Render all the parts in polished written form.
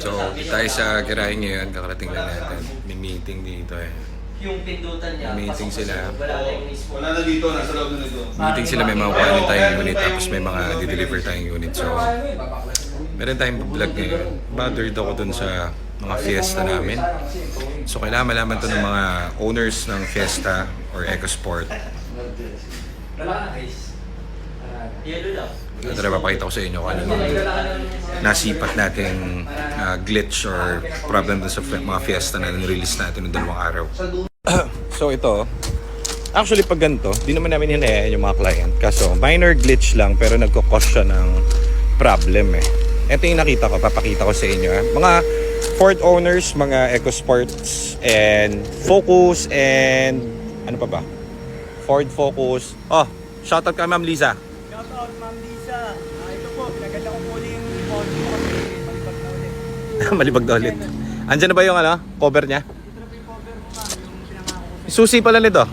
So, tayo sa garahe ngayon, kakarating lang natin. May meeting dito eh. Yung pindutan niya, May meeting sila. Wala na dito, nasa loob na dito. Meeting sila, may mga kuhanin tayong unit, tapos may mga di-deliver tayong unit. So, meron tayong vlog ngayon. Bothered ako dun sa mga fiesta namin. So, kailangan malaman to ng mga owners ng fiesta or EcoSport. Yellow lang. Tara, papakita ko sa inyo kung ano yung nasipat nating glitch or problem dun sa mga fiesta na release natin ng 2 araw. So ito, actually pag ganito, di naman namin hinayaan yung mga client. Kaso minor glitch lang pero nagko-cause siya ng problem eh. Ito yung nakita ko, papakita ko sa inyo. Mga Ford owners, mga EcoSports and Focus and ano pa ba? Ford Focus. Oh, shoutout kay Ma'am Liza. Shoutout Ma'am Lisa. Ito po, pinaganda ko po ulit yung body ko kasi malibag na ulit. Malibag na ulit. Andyan na ba yung ano, cover niya? Ito na po yung cover ko ma'am, yung pinangako ko. Susi pala nito.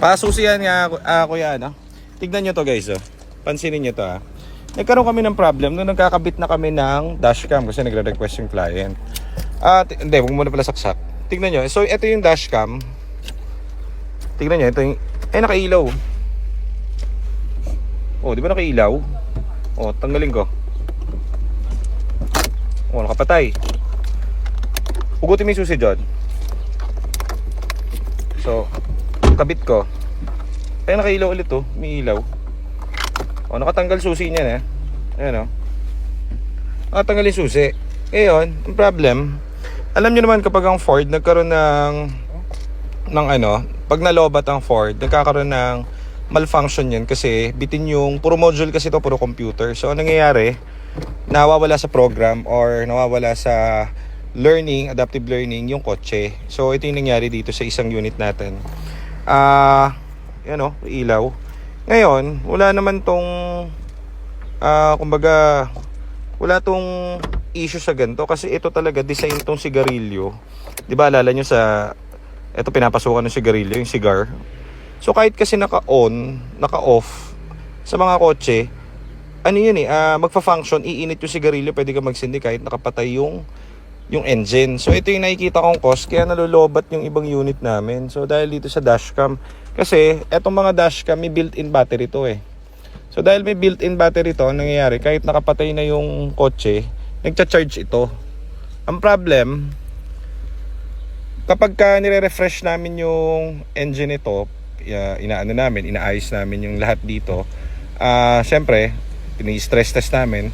Pasusi yan nga kuya ano. Tignan nyo to guys oh. Pansinin nyo to ah. Nagkaroon kami ng problem nung nagkakabit na kami ng dashcam kasi nagre-request yung client. Hindi, huwag muna pala saksak. Tignan nyo. So ito yung dashcam. Tignan nyo, ito yung nakailaw. Oh, di ba nakailaw? Oh, tanggalin ko. Oh, nakapatay. Hugutin mo yung susi dyan. So, kabit ko. Ay, nakailaw ulit oh. May ilaw. O, nakatanggal susi niya na. Ayan o. Nakatanggal yung susi. Ngayon, ang problem, alam nyo naman kapag ang Ford nagkaroon ng ano, pag nalobat ang Ford, nagkakaroon ng malfunction yan kasi bitin yung, puro module kasi to, puro computer. So, anong nangyayari, nawawala sa program or nawawala sa learning, adaptive learning yung kotse. So, ito yung nangyari dito sa isang unit natin. Yan o, ilaw. Ngayon, wala naman tong kumbaga wala tong issue sa ganito kasi ito talaga design tong sigarilyo. 'Di ba alala nyo sa ito pinapasukan ng sigarilyo, yung cigar. So kahit kasi naka-on, naka-off sa mga kotse, ano yun eh, magfa-function, iinit yung sigarilyo, pwede ka magsindi kahit nakapatay yung engine. So ito yung nakikita kong cause kaya nalulobat yung ibang unit namin. So dahil dito sa dashcam, kasi etong mga dashcam may built-in battery to eh. So dahil may built-in battery to, ang nangyayari kahit nakapatay na yung kotse, nagcha-charge ito. Ang problem, kapag ka nire-refresh namin yung engine ito, inaayos namin yung lahat dito. Syempre, ini-stress test namin.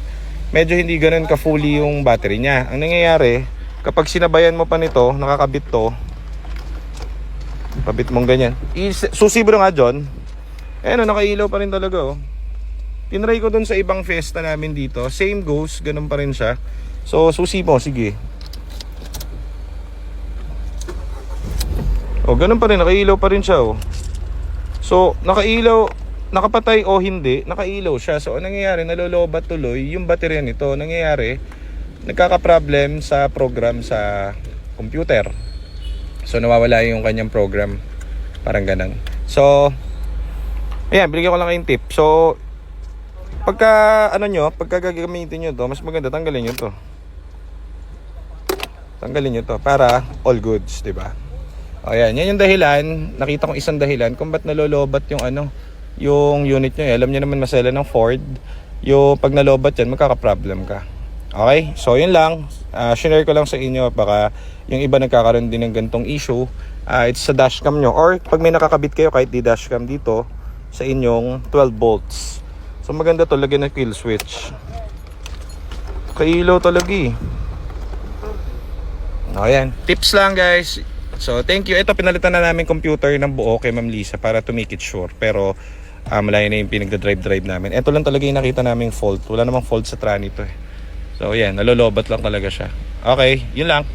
Medyo hindi ganoon ka-fully yung battery niya. Ang nangyayari, kapag sinabayan mo pa nito, nakakabit to, kabit mong ganyan. Susi mo nga dyan. Ayan o, nakailaw pa rin talaga oh. Tinry ko dun sa ibang fiesta namin dito. Same goes, ganun pa rin siya. So, susi mo, sige. O, ganun pa rin, nakailaw pa rin siya oh. So, nakailaw, nakapatay o hindi, nakailaw siya. So, anong nangyayari, nalolobat tuloy yung baterya nito. Nangyayari, nagkaka-problem sa program sa computer. So, nawawala yung kanyang program. Parang ganun. So, ayan, binigyan ko lang kayong tip. So, pagka gagamitin nyo to, mas maganda tanggalin nyo to. Tanggalin nyo to para all goods, di ba? O yan, yan yung dahilan. Nakita kong isang dahilan kung ba't nalolobat yung yung unit nyo. Alam nyo naman masela ng Ford. Yung pag nalobat yan, magkaka-problem ka. Okay? So, yun lang. Share ko lang sa inyo. Baka yung iba nagkakaroon din ng gantong issue. It's sa dashcam nyo. Or pag may nakakabit kayo kahit di dashcam dito sa inyong 12 volts. So maganda to, lagyan ng kill switch. Kailaw talaga eh. Ayan. Tips lang guys. So thank you. Ito pinalitan na namin computer ng buo kay Ma'am Lisa para to make it sure. Pero malaya na yung pinagda-drive namin. Ito lang talaga yung nakita naming fault. Wala namang fault sa tranny to eh. So ayan, nalolobat lang talaga siya. Okay, yun lang.